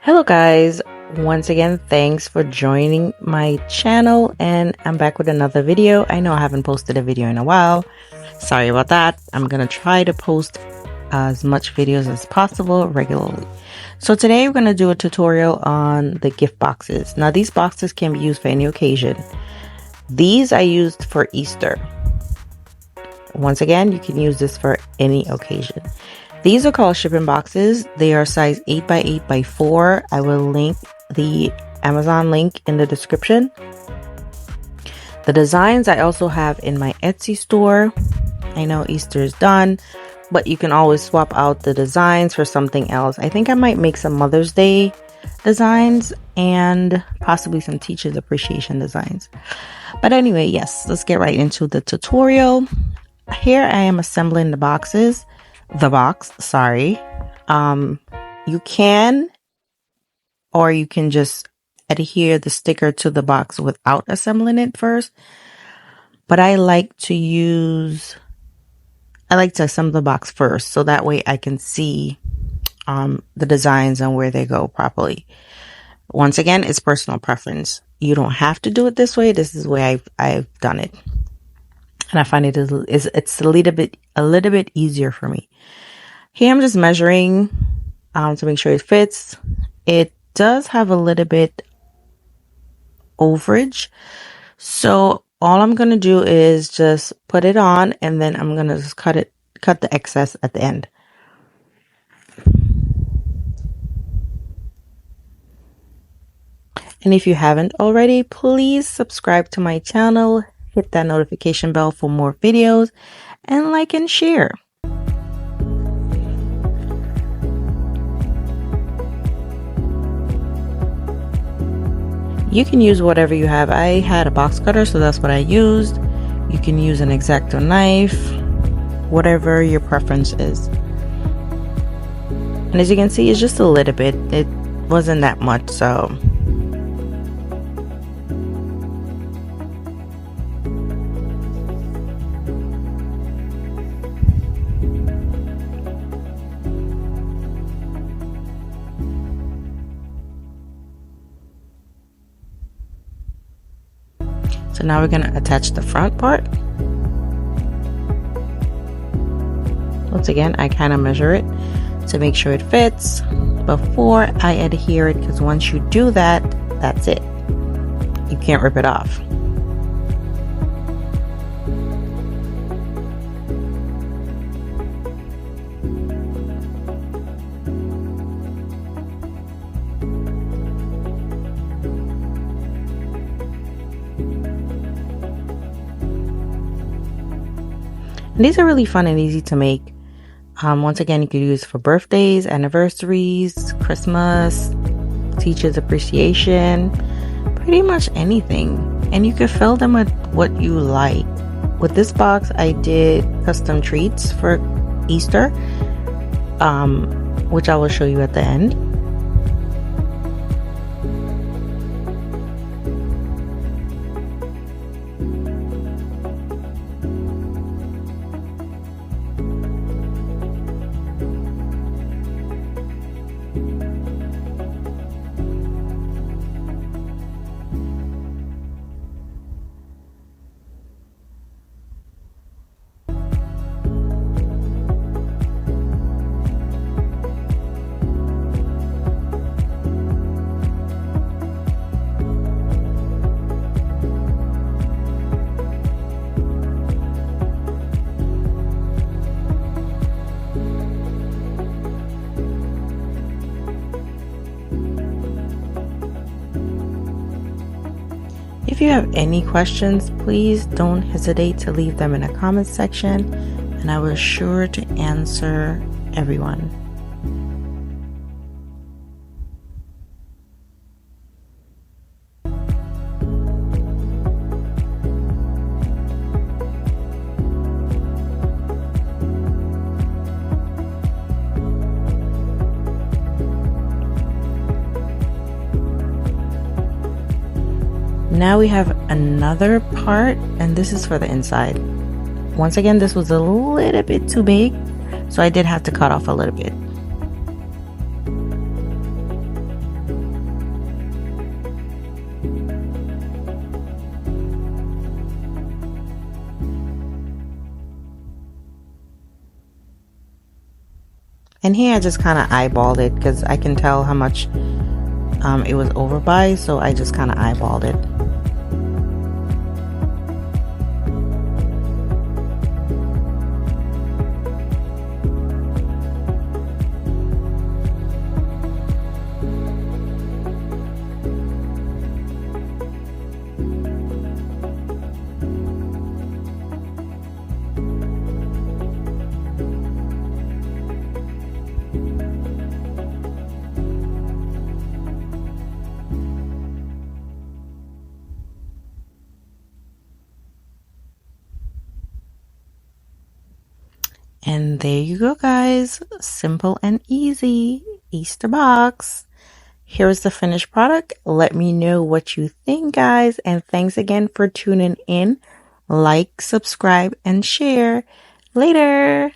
Hello guys, once again thanks for joining my channel, and I'm back with another video. I know I haven't posted a video in a while, sorry about that. I'm gonna try to post as much videos as possible regularly. So today we're gonna do a tutorial on the gift boxes. Now these boxes can be used for any occasion. These I used for Easter. Once again, you can use this for any occasion. These are called shipping boxes. They are size 8x8x4. I will link the Amazon link in the description. The designs I also have in my Etsy store. I know Easter is done, but you can always swap out the designs for something else. I think I might make some Mother's Day designs and possibly some Teacher's Appreciation designs. But anyway, yes, let's get right into the tutorial. Here I am assembling the box, sorry. You can, or you can just adhere the sticker to the box without assembling it first. But I like to assemble the box first, so that way I can see the designs and where they go properly. Once again, it's personal preference. You don't have to do it this way. This is the way I've done it. And I find it's a little bit easier for me. Here I'm just measuring to make sure it fits. It does have a little bit overage, so all I'm gonna do is just put it on, and then I'm gonna just cut the excess at the end. And if you haven't already, please subscribe to my channel. Hit that notification bell for more videos, and like and share. You can use whatever you have. I had a box cutter, so that's what I used. You can use an X-Acto knife, whatever your preference is. And as you can see, it's just a little bit. It wasn't that much, so. So now we're going to attach the front part. Once again, I kind of measure it to make sure it fits before I adhere it, because once you do that, that's it. You can't rip it off. And these are really fun and easy to make. Once again, you could use for birthdays, anniversaries, Christmas, Teacher's Appreciation, pretty much anything. And you could fill them with what you like. With this box, I did custom treats for Easter, which I will show you at the end. If you have any questions, please don't hesitate to leave them in the comments section, and I will sure to answer everyone. Now we have another part, and this is for the inside. Once again, this was a little bit too big, so I did have to cut off a little bit. And here I just kind of eyeballed it because I can tell how much it was over by, so I just kind of eyeballed it. And there you go, guys. Simple and easy Easter box. Here's the finished product. Let me know what you think, guys. And thanks again for tuning in. Like, subscribe, and share. Later.